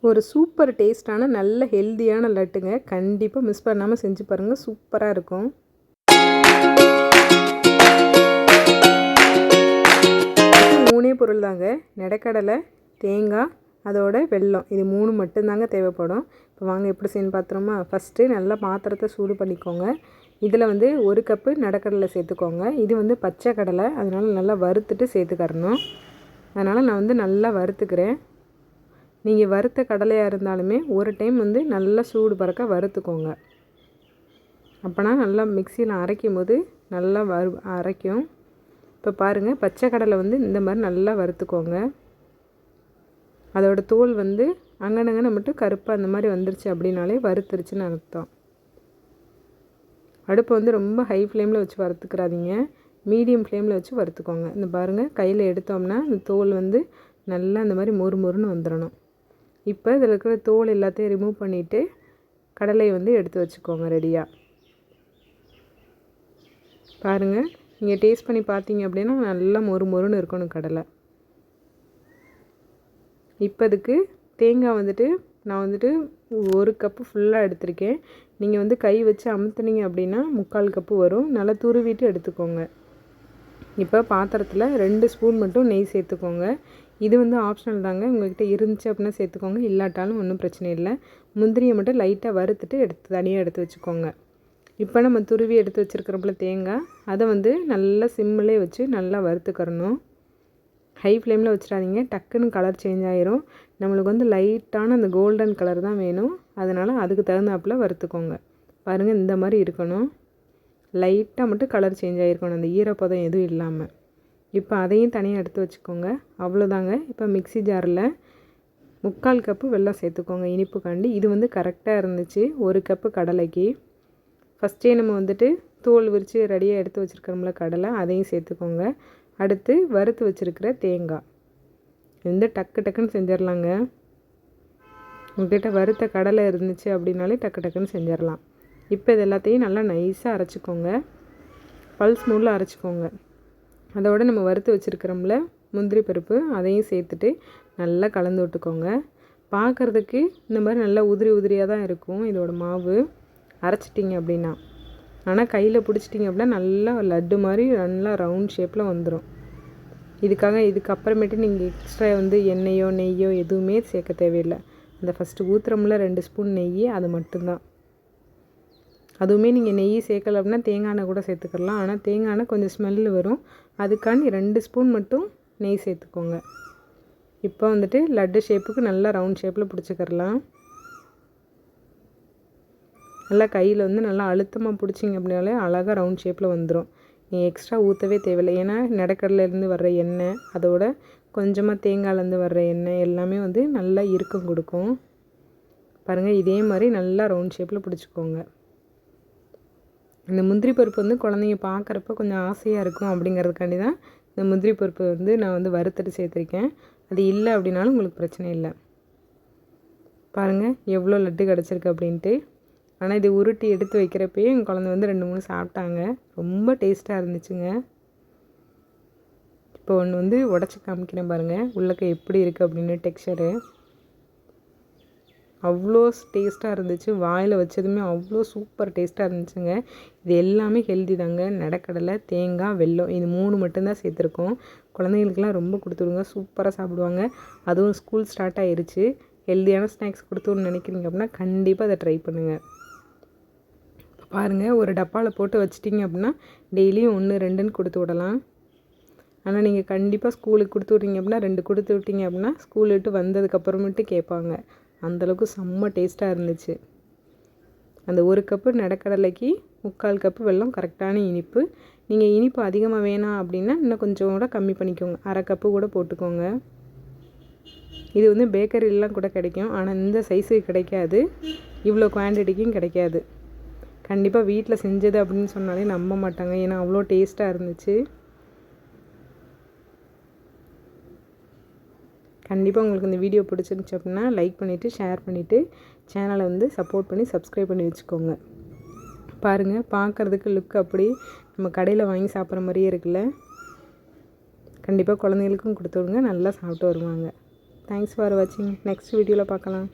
ஒரு சூப்பர் டேஸ்டான நல்ல ஹெல்தியான லட்டுங்க. கண்டிப்பாக மிஸ் பண்ணாமல் செஞ்சு பாருங்கள், சூப்பராக இருக்கும். மூணே பொருள் தாங்க, நிலக்கடலை, தேங்காய், அதோட வெல்லம். இது 3 மட்டும்தாங்க தேவைப்படும். இப்போ வாங்க எப்படி செய்யணும்னு பார்த்துருமா. ஃபஸ்ட்டு நல்லா பாத்திரத்தை சூடு பண்ணிக்கோங்க. இதில் வந்து 1 கப்பு நிலக்கடலை சேர்த்துக்கோங்க. இது வந்து பச்சை கடலை, அதனால் நல்லா வறுத்துட்டு சேர்த்துக்கறணும். அதனால் நான் வந்து நல்லா வறுத்துக்கிறேன். நீங்கள் வறுத்த கடலையாக இருந்தாலுமே ஒரு டைம் வந்து நல்லா சூடு பறக்க வறுத்துக்கோங்க. அப்போனா நல்லா மிக்சியில் அரைக்கும் போது நல்லா அரைக்கும். இப்போ பாருங்கள், பச்சை கடலை வந்து இந்த மாதிரி நல்லா வறுத்துக்கோங்க. அதோடய தோல் வந்து அங்கனங்கன மட்டும் கருப்பாக அந்த மாதிரி வந்துருச்சு அப்படின்னாலே வறுத்துருச்சுன்னு அர்த்தம். அடுப்பை வந்து ரொம்ப ஹை ஃப்ளேமில் வச்சு வறுத்துக்கிறாதீங்க, மீடியம் ஃப்ளேமில் வச்சு வறுத்துக்கோங்க. இந்த பாருங்கள், கையில் எடுத்தோம்னா இந்த தோல் வந்து நல்லா இந்த மாதிரி மொறு மொறுன்னு வந்துடணும். இப்போ இதில் இருக்கிற தோல் எல்லாத்தையும் ரிமூவ் பண்ணிவிட்டு கடலையை வந்து எடுத்து வச்சுக்கோங்க ரெடியாக. பாருங்கள், நீங்கள் டேஸ்ட் பண்ணி பார்த்தீங்க அப்படின்னா நல்லா மொறு மொறுன்னு இருக்கணும் கடலை. இப்போ இதுக்கு தேங்காய் வந்துட்டு நான் வந்துட்டு 1 கப்பு ஃபுல்லாக எடுத்திருக்கேன். நீங்கள் வந்து கை வச்சு அமுத்துனீங்க அப்படின்னா 3/4 கப்பு வரும். நல்லா துருவிட்டு எடுத்துக்கோங்க. இப்போ பாத்திரத்தில் 2 ஸ்பூன் மட்டும் நெய் சேர்த்துக்கோங்க. இது வந்து ஆப்ஷனல் தாங்க, உங்கள்கிட்ட இருந்துச்சு அப்படின்னா சேர்த்துக்கோங்க, இல்லாட்டாலும் ஒன்றும் பிரச்சனை இல்லை. முந்திரியை மட்டும் லைட்டாக வறுத்துட்டு தனியாக எடுத்து வச்சுக்கோங்க. இப்போ நம்ம துருவி எடுத்து வச்சுருக்கிறப்பல தேங்காய், அதை வந்து நல்லா சிம்மிலே வச்சு நல்லா வறுத்துக்கிறணும். ஹை ஃப்ளேமில் வச்சிடாதீங்க, டக்குன்னு கலர் சேஞ்ச் ஆகிரும். நம்மளுக்கு வந்து லைட்டான அந்த கோல்டன் கலர் தான் வேணும், அதனால் அதுக்கு தகுந்தாப்பில் வறுத்துக்கோங்க. பாருங்கள், இந்த மாதிரி இருக்கணும். லைட்டாக மட்டும் கலர் சேஞ்ச் ஆகிருக்கணும், அந்த ஈரப்பதம் எதுவும் இல்லாமல். இப்போ அதையும் தனியாக எடுத்து வச்சுக்கோங்க. அவ்வளோதாங்க. இப்போ மிக்ஸி ஜாரில் 3/4 கப்பு வெல்லம் சேர்த்துக்கோங்க இனிப்புக்காண்டி. இது வந்து கரெக்டாக இருந்துச்சு 1 கப்பு கடலைக்கு. ஃபஸ்ட்டே நம்ம வந்துட்டு தோல் விரித்து ரெடியாக எடுத்து வச்சுருக்கிறோம்ல கடலை, அதையும் சேர்த்துக்கோங்க. அடுத்து வறுத்து வச்சுருக்கிற தேங்காய். இந்த டக்குன்னு செஞ்சிடலாங்க. உங்கள்கிட்ட வறுத்த கடலை இருந்துச்சு அப்படின்னாலே டக்குன்னு செஞ்சிடலாம். இப்போ இது எல்லாத்தையும் நல்லா நைஸாக அரைச்சிக்கோங்க, பல்ஸ் மூடில் அரைச்சிக்கோங்க. அதோடு நம்ம வறுத்து வச்சுருக்கிறோம்ல முந்திரி பருப்பு, அதையும் சேர்த்துட்டு நல்லா கலந்து விட்டுக்கோங்க. பார்க்குறதுக்கு இந்த மாதிரி நல்லா உதிரியாக தான் இருக்கும் இதோட மாவு, அரைச்சிட்டிங்க அப்படின்னா. ஆனால் கையில் பிடிச்சிட்டிங்க அப்படின்னா நல்லா லட்டு மாதிரி நல்லா ரவுண்ட் ஷேப்பில் வந்துடும். இதுக்கப்புறமேட்டு நீங்கள் எக்ஸ்ட்ரா வந்து எண்ணெயோ நெய்யோ எதுவுமே சேர்க்க தேவையில்லை. அந்த ஃபஸ்ட்டு ஊற்றுறோம்ல 2 ஸ்பூன் நெய், அது மட்டும்தான். அதுவுமே நீங்கள் நெய் சேர்க்கலை அப்படின்னா தேங்காய் எண்ணெய் கூட சேர்த்துக்கலாம். ஆனால் தேங்காய் எண்ணெய் கொஞ்சம் ஸ்மெல்லு வரும், அதுக்காண்டி 2 ஸ்பூன் மட்டும் நெய் சேர்த்துக்கோங்க. இப்போ வந்துட்டு லட்டு ஷேப்புக்கு நல்லா ரவுண்ட் ஷேப்பில் பிடிச்சிக்கிறலாம். நல்லா கையில் வந்து நல்லா அழுத்தமாக பிடிச்சிங்க அப்படின்னாலே அழகாக ரவுண்ட் ஷேப்பில் வந்துடும். நீங்கள் எக்ஸ்ட்ரா ஊற்றவே தேவையில்லை. ஏன்னா நெடக்கடலேருந்து வர்ற எண்ணெய், அதோட கொஞ்சமாக தேங்காய்லேருந்து வர்ற எண்ணெய் எல்லாமே வந்து நல்லா இறுக்கம் கொடுக்கும். பாருங்கள், இதே மாதிரி நல்லா ரவுண்ட் ஷேப்பில் பிடிச்சிக்கோங்க. இந்த முந்திரி பருப்பு வந்து குழந்தைங்க பார்க்குறப்ப கொஞ்சம் ஆசையாக இருக்கும் அப்படிங்கிறதுக்காண்டி தான் இந்த முந்திரி பருப்பு வந்து நான் வந்து வறுத்துட்டு சேர்த்துருக்கேன். அது இல்லை அப்படின்னாலும் உங்களுக்கு பிரச்சனை இல்லை. பாருங்கள் எவ்வளோ லட்டு கிடச்சிருக்கு அப்படின்ட்டு. ஆனால் இது உருட்டி எடுத்து வைக்கிறப்பயே என் குழந்தை வந்து 2-3 சாப்பிட்டாங்க. ரொம்ப டேஸ்ட்டாக இருந்துச்சுங்க. இப்போ ஒன்று வந்து உடச்சி காமிக்கிறேன் பாருங்கள், உள்ளக்க எப்படி இருக்குது அப்படின்னு டெக்ஸ்சரு. அவ்வளோ டேஸ்ட்டாக இருந்துச்சு. வாயில் வச்சதுமே அவ்வளோ சூப்பர் டேஸ்ட்டாக இருந்துச்சுங்க. இது எல்லாமே ஹெல்தி தாங்க. நிலக்கடலை, தேங்காய், வெல்லம், இது 3 மட்டும்தான் சேர்த்துருக்கோம். குழந்தைங்களுக்குலாம் ரொம்ப கொடுத்துடுங்க, சூப்பராக சாப்பிடுவாங்க. அதுவும் ஸ்கூல் ஸ்டார்ட் ஆகிருச்சு. ஹெல்தியான ஸ்நாக்ஸ் கொடுத்துன்னு நினைக்கிறீங்க அப்படின்னா கண்டிப்பாக அதை ட்ரை பண்ணுங்கள். பாருங்கள், ஒரு டப்பாவில் போட்டு வச்சிட்டிங்க அப்படின்னா டெய்லியும் 1-2ன்னு கொடுத்து விடலாம். ஆனால் நீங்கள் கண்டிப்பாக ஸ்கூலுக்கு கொடுத்து விட்றீங்க அப்படின்னா 2 கொடுத்து விட்டீங்க அப்படின்னா ஸ்கூல் விட்டு வந்ததுக்கப்புறமேட்டு கேட்பாங்க. அந்தளவுக்கு செம்ம டேஸ்ட்டாக இருந்துச்சு. அந்த 1 கப்பு நிலக்கடலைக்கு 3/4 கப்பு வெல்லம் கரெக்டான இனிப்பு. நீங்கள் இனிப்பு அதிகமாக வேணாம் அப்படின்னா இன்னும் கொஞ்சம் கூட கம்மி பண்ணிக்கோங்க, 1/2 கப்பு கூட போட்டுக்கோங்க. இது வந்து பேக்கரிலாம் கூட கிடைக்கும், ஆனால் இந்த சைஸுக்கு கிடைக்காது, இவ்வளோ குவான்டிட்டிக்கும் கிடைக்காது. கண்டிப்பாக வீட்டில் செஞ்சது அப்படின்னு சொன்னாலே நம்ப மாட்டாங்க, ஏன்னா அவ்வளோ டேஸ்ட்டாக இருந்துச்சு. கண்டிப்பாக உங்களுக்கு இந்த வீடியோ பிடிச்சிருந்துச்சு அப்படின்னா லைக் பண்ணிவிட்டு ஷேர் பண்ணிவிட்டு சேனலை வந்து சப்போர்ட் பண்ணி சப்ஸ்கிரைப் பண்ணி வச்சுக்கோங்க. பாருங்கள், பார்க்குறதுக்கு லுக் அப்படி நம்ம கடையில் வாங்கி சாப்பிட்ற மாதிரியே இருக்குல்ல. கண்டிப்பாக குழந்தைகளுக்கும் கொடுத்து விடுங்க, நல்லா சாப்பிட்டு வருவாங்க. தேங்க்ஸ் ஃபார் வாட்சிங். நெக்ஸ்ட் வீடியோவில் பார்க்கலாம்.